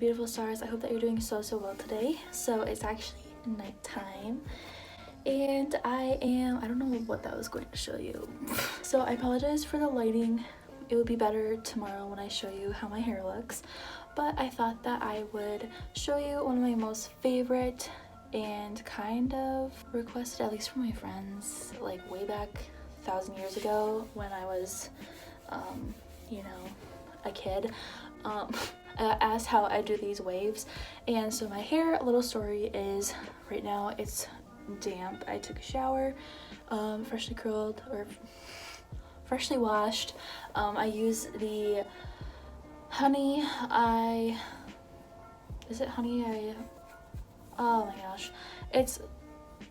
beautiful stars. I hope that you're doing so well today. So it's actually nighttime and I don't know what that was going to show you. So I apologize for the lighting. It would be better tomorrow when I show you how my hair looks, but I thought that I would show you one of my most favorite and kind of requested, at least from my friends, like way back 1,000 years ago when I was you know, a kid. Asked how I do these waves. And so my hair, a little story is, right now it's damp. I took a shower, freshly curled or freshly washed. I use the honey, is it honey? Oh my gosh,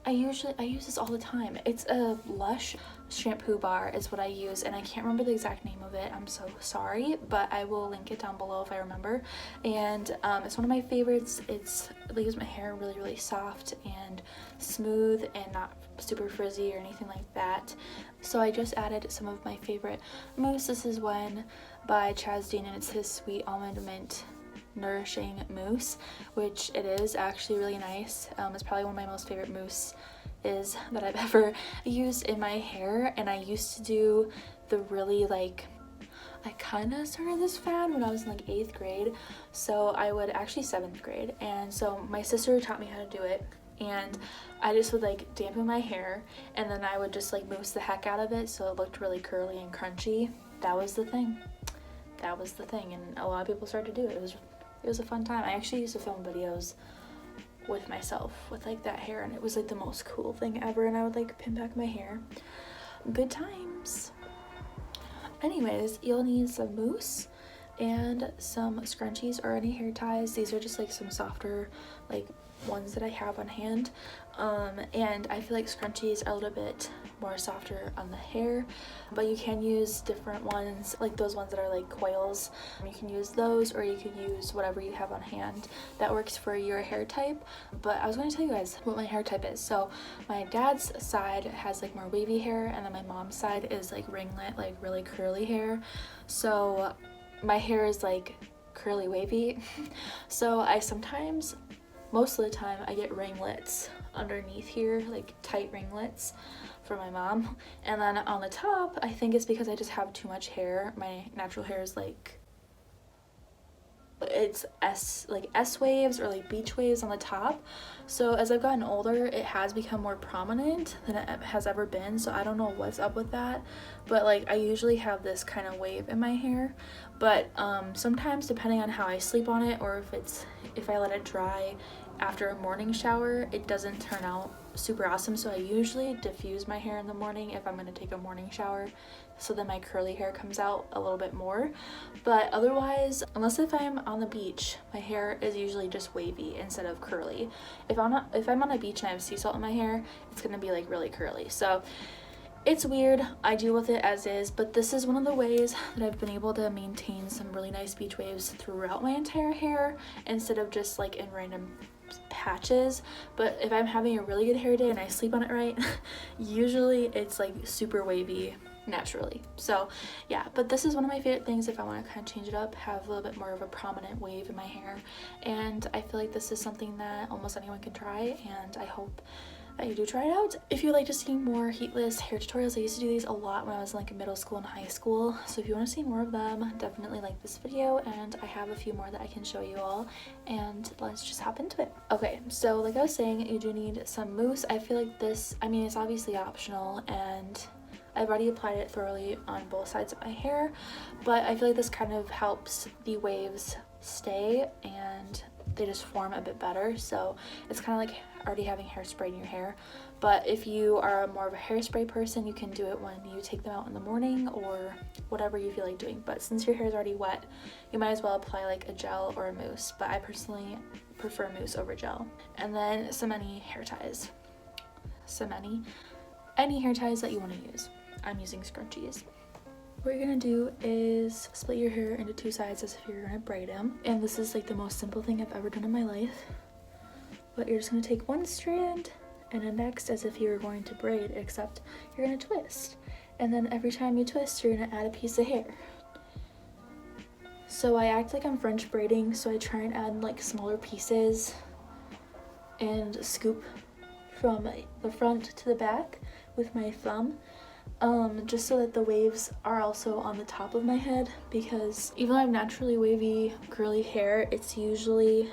I use this all the time. It's a Lush shampoo bar is what I use, and I can't remember the exact name of it. I'm so sorry, but I will link it down below if I remember. And it's one of my favorites. It leaves my hair really soft and smooth and not super frizzy or anything like that. So I just added some of my favorite mousse. This is one by Chaz Dean, and it's his sweet almond mint nourishing mousse, which it is actually really nice. It's probably one of my most favorite mousse that I've ever used in my hair. And I used to do the really, like, I kind of started this fad when I was in like 8th grade, so I would actually 7th grade, and so my sister taught me how to do it, and I just would like dampen my hair and then I would just like mousse the heck out of it so it looked really curly and crunchy. That was the thing, and a lot of people started to do it. It was a fun time. I actually used to film videos with myself with like that hair, and it was like the most cool thing ever, and I would like pin back my hair. Good times. Anyways, you'll need some mousse and some scrunchies or any hair ties. These are just like some softer like ones that I have on hand, and I feel like scrunchies are a little bit more softer on the hair, but you can use different ones, like those ones that are like coils. You can use those, or you can use whatever you have on hand that works for your hair type. But I was going to tell you guys what my hair type is. So my dad's side has like more wavy hair, and then my mom's side is like ringlet, like really curly hair. So my hair is like curly wavy. So I sometimes, most of the time, I get ringlets underneath here, like tight ringlets for my mom. And then on the top, I think it's because I just have too much hair. My natural hair is like, it's S waves or like beach waves on the top. So as I've gotten older, it has become more prominent than it has ever been. So I don't know what's up with that, but like I usually have this kind of wave in my hair. But sometimes, depending on how I sleep on it, or if I let it dry after a morning shower, it doesn't turn out super awesome. So I usually diffuse my hair in the morning if I'm going to take a morning shower, so then my curly hair comes out a little bit more. But otherwise, unless if I'm on the beach, my hair is usually just wavy instead of curly. If I'm on a beach and I have sea salt in my hair, it's going to be like really curly. So it's weird. I deal with it as is, but this is one of the ways that I've been able to maintain some really nice beach waves throughout my entire hair, instead of just like in random patches. But if I'm having a really good hair day and I sleep on it right, usually it's like super wavy naturally. So yeah, but this is one of my favorite things if I want to kind of change it up, have a little bit more of a prominent wave in my hair. And I feel like this is something that almost anyone can try, and I hope that you do try it out. If you like to see more Heatless hair tutorials, I used to do these a lot when I was in like middle school and high school. So if you want to see more of them, definitely like this video, and I have a few more that I can show you all, and let's just hop into it. Okay, so like I was saying, you do need some mousse. I feel like this, I mean, it's obviously optional, and I've already applied it thoroughly on both sides of my hair, but I feel like this kind of helps the waves stay and they just form a bit better. So it's kind of like already having hairspray in your hair. But if you are more of a hairspray person, you can do it when you take them out in the morning or whatever you feel like doing. But since your hair is already wet, you might as well apply like a gel or a mousse, but I personally prefer mousse over gel. And then any hair ties that you want to use. I'm using scrunchies. What you're gonna do is split your hair into two sides as if you're gonna braid them. And this is like the most simple thing I've ever done in my life. But you're just gonna take one strand and then next as if you were going to braid, except you're gonna twist. And then every time you twist, you're gonna add a piece of hair. So I act like I'm French braiding, so I try and add like smaller pieces and scoop from the front to the back with my thumb, just so that the waves are also on the top of my head, because even though I have naturally wavy curly hair, it's usually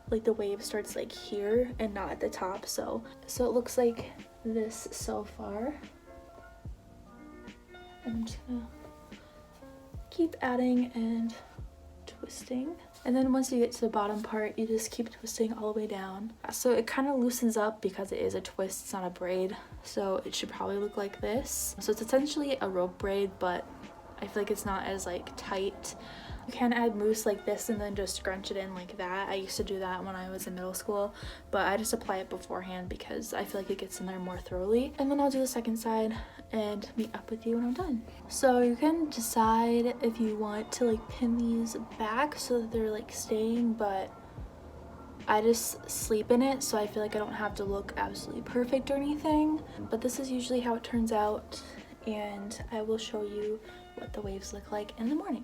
like the wave starts like here and not at the top. So it looks like this so far. And I'm just gonna keep adding and twisting, and then once you get to the bottom part, you just keep twisting all the way down. So it kind of loosens up because it is a twist, it's not a braid, so it should probably look like this. So it's essentially a rope braid, but I feel like it's not as like tight. You can add mousse like this and then just scrunch it in like that. I used to do that when I was in middle school, but I just apply it beforehand because I feel like it gets in there more thoroughly. And then I'll do the second side and meet up with you when I'm done. So you can decide if you want to like pin these back so that they're like staying, but I just sleep in it, so I feel like I don't have to look absolutely perfect or anything. But this is usually how it turns out, and I will show you what the waves look like in the morning.